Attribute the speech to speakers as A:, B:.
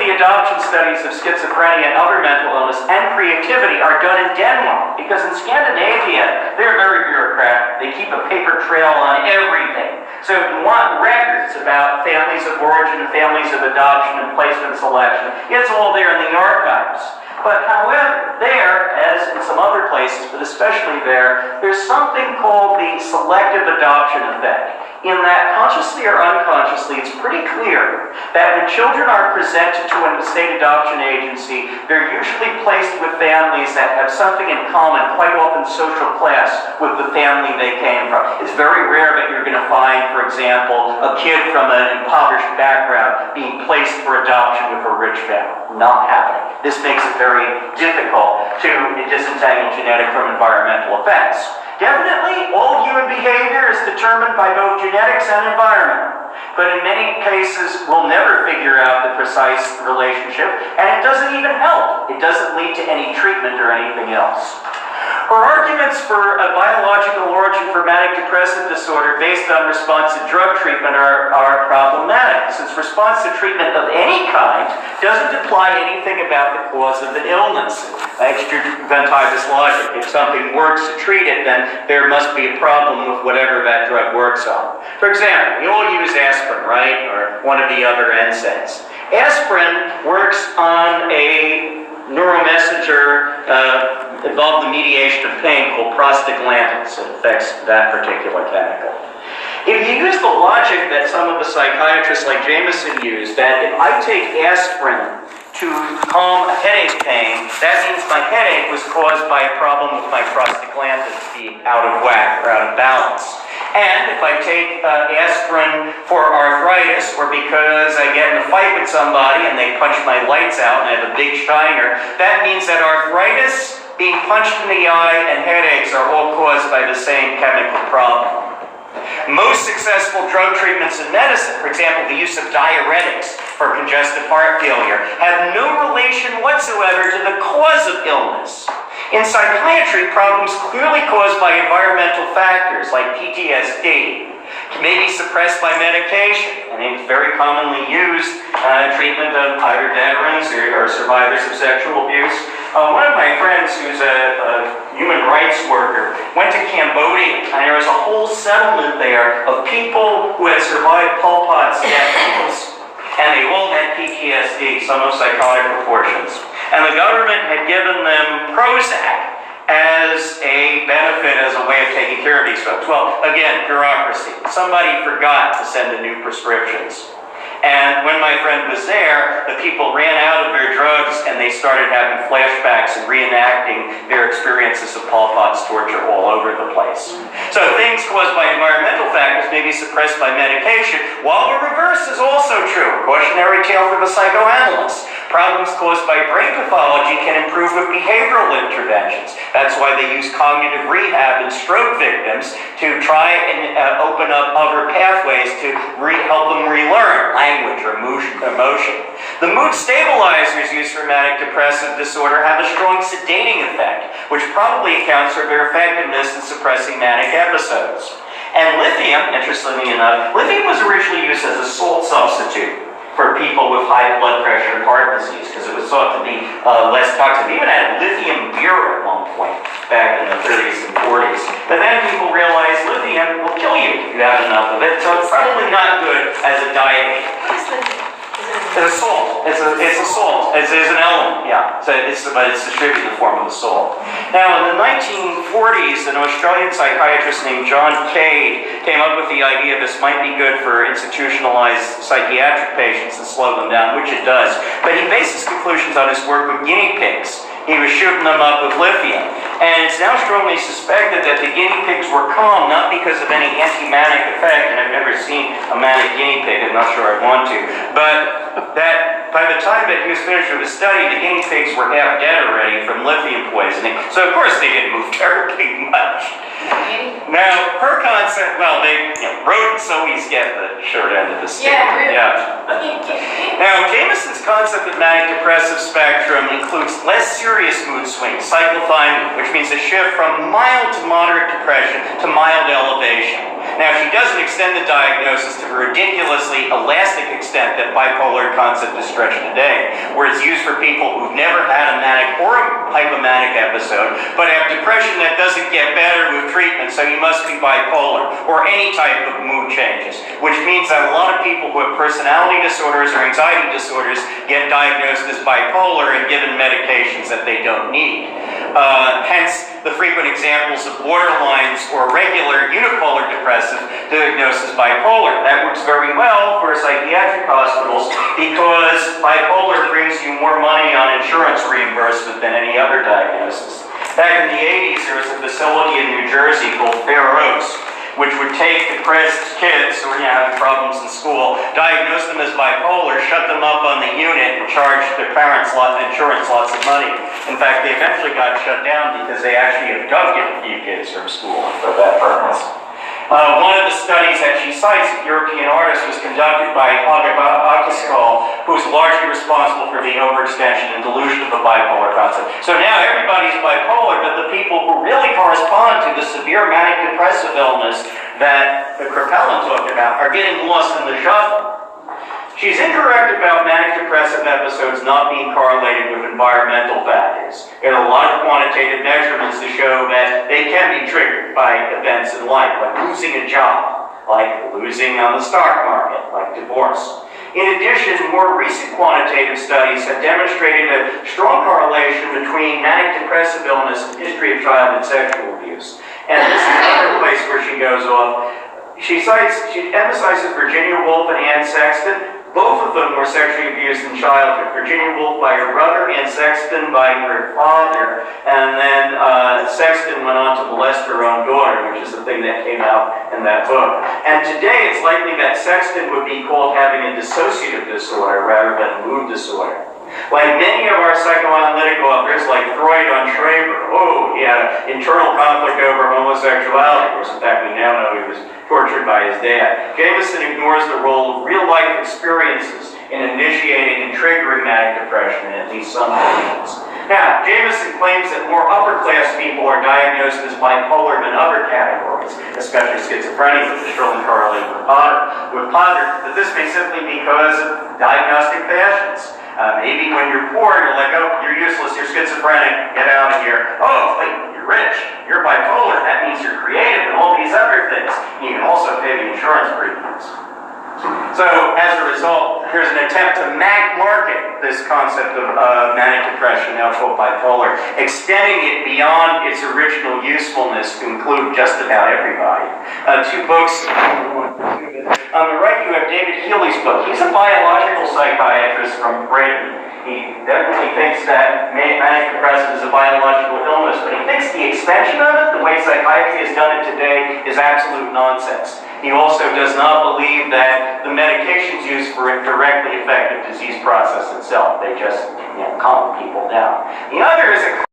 A: of the adoption studies of schizophrenia and other mental illness and creativity are done in Denmark, because in Scandinavia, they're very bureaucratic. They keep a paper trail on everything. So if you want records about families of origin, families of adoption, and placement selection, it's all there in the archives. But however, there, as in some other places, but especially there, there's something called the selective adoption effect. In that, consciously or unconsciously, it's pretty clear that when children are presented to a state adoption agency, they're usually placed with families that have something in common, quite often social class, with the family they came from. It's very rare that you're going to find, for example, a kid from an impoverished background being placed for adoption with a rich family. Not happening. This makes it very difficult to disentangle genetic from environmental effects. Definitely, all human behavior is determined by both genetics and environment. But in many cases, we'll never figure out the precise relationship, and it doesn't even help. It doesn't lead to any treatment or anything else. Her arguments for a biological origin for manic depressive disorder based on response to drug treatment are problematic, since response to treatment of any kind doesn't imply anything about the cause of the illness. Extraventivus logic. If something works to treat it, then there must be a problem with whatever that drug works on. For example, we all use aspirin, right? Or one of the other NSAIDs. Aspirin works on a neuromessenger involved in the mediation of pain called prostaglandins. It affects that particular chemical. If you use the logic that some of the psychiatrists like Jameson used, that if I take aspirin to calm a headache pain, that means my headache was caused by a problem with my prostaglandins being out of whack or out of balance. And if I take aspirin for arthritis, or because I get in a fight with somebody and they punch my lights out and I have a big shiner, that means that arthritis, being punched in the eye, and headaches are all caused by the same chemical problem. Most successful drug treatments in medicine, for example, the use of diuretics for congestive heart failure, have no relation whatsoever to the cause of illness. In psychiatry, problems clearly caused by environmental factors like PTSD may be suppressed by medication, and it's very commonly used treatment of either veterans or survivors of sexual abuse. One of my friends, who's a human rights worker, went to Cambodia, and there was a whole settlement there of people who had survived Pol Pot's death camps, and they all had PTSD, some of psychotic proportions. And the government had given them Prozac as a benefit, as a way of taking care of these folks. Well, again, bureaucracy. Somebody forgot to send in new prescriptions. And when my friend was there, the people ran out of their drugs and they started having flashbacks and reenacting their experiences of Pol Pot's torture all over the place. So things caused by environmental factors may be suppressed by medication, while the reverse is also true. Cautionary tale for the psychoanalyst. Problems caused by brain pathology can improve with behavioral interventions. That's why they use cognitive rehab in stroke victims to try and open up other pathways to help them relearn language or emotion. The mood stabilizers used for manic depressive disorder have a strong sedating effect, which probably accounts for their effectiveness in suppressing manic episodes. And lithium, interestingly enough, lithium was originally used as a salt substitute for people with high blood pressure and heart disease, because it was thought to be less toxic. They even had lithium beer at one point back in the 30s and 40s. But then people realized lithium will kill you if you have enough of it, so it's probably not good as a diet aid.
B: What is lithium?
A: It's a salt. It's a salt. It's an element, yeah. So but it's distributed in the form of a salt. Now, in the 1940s, an Australian psychiatrist named John Cade came up with the idea this might be good for institutionalized psychiatric patients and slow them down, which it does. But he based his conclusions on his work with guinea pigs. He was shooting them up with lithium. And it's now strongly suspected that the guinea pigs were calm, not because of any anti-manic effect, and I've never seen a manic guinea pig, I'm not sure I want to, but that by the time that he was finished with his study, the guinea pigs were half dead already from lithium poisoning. So of course they didn't move terribly much. Now, her concept, well, rodents always get the short end of the stick.
B: Yeah, really.
A: Yeah. Now, Jameson's concept of manic depressive spectrum includes less serious mood swings, cyclothymia, which means a shift from mild to moderate depression to mild elevation. Now, she doesn't extend the diagnosis to the ridiculously elastic extent that bipolar concept is stretched today, where it's used for people who've never had a manic or a hypomanic episode, but have depression that doesn't get better with treatment, so you must be bipolar, or any type of mood changes, which means that a lot of people who have personality disorders or anxiety disorders get diagnosed as bipolar and given medications that they don't need. Hence, the frequent examples of borderlines or regular unipolar depressive diagnosed as bipolar. That works very well for psychiatric hospitals because bipolar brings you more money on insurance reimbursement than any other diagnosis. Back in the 80s, there was a facility in New Jersey called Fair Oaks, which would take depressed kids who were having problems in school, diagnose them as bipolar, shut them up on the unit, and charge their parents insurance lots of money. In fact, they eventually got shut down because they actually abducted a few kids from school for that purpose. One of the studies that she cites, a European artist, was conducted by Akiskal, who's largely responsible for the overextension and dilution of the bipolar concept. So now everybody's bipolar, but the people who really correspond to the severe manic depressive illness that the Kerirh talked about are getting lost in the shuffle. She's incorrect about manic depressive episodes not being correlated with environmental factors. There are a lot of quantitative measurements to show that they can be triggered by events in life, like losing a job, like losing on the stock market, like divorce. In addition, more recent quantitative studies have demonstrated a strong correlation between manic depressive illness and history of childhood sexual abuse. And this is another place where she goes off. She emphasizes Virginia Woolf and Anne Sexton. Both of them were sexually abused in childhood. Virginia Woolf by her brother, Anne Sexton by her father, and then Sexton went on to molest her own daughter, which is the thing that came out in that book. And today it's likely that Sexton would be called having a dissociative disorder rather than a mood disorder. Like many of our psychoanalytic authors, like Freud on Schreber, he had internal conflict over homosexuality. Of course, in fact, we now know he was tortured by his dad. Jameson ignores the role of real-life experiences in initiating and triggering manic depression in at least some patients. Now, Jameson claims that more upper-class people are diagnosed as bipolar than other categories, especially schizophrenia, which is strongly correlated with Potter, but this may simply be because of diagnostic fashions. Maybe when you're poor, you're like, oh, you're useless, you're schizophrenic, get out of here. Oh, wait, you're rich, you're bipolar, that means you're creative and all these other things. You can also pay the insurance premiums. So, as a result, here's an attempt to market this concept of manic depression, now called bipolar, extending it beyond its original usefulness to include just about everybody. Two books. On the right, you have David Healy's book. He's a biological psychiatrist from Britain. He definitely thinks that manic depression is a biological illness, but he thinks the extension of it, the way psychiatry has done it today, is absolute nonsense. He also does not believe that the medications used for it directly affect the disease process itself. They just calm people down. The other is a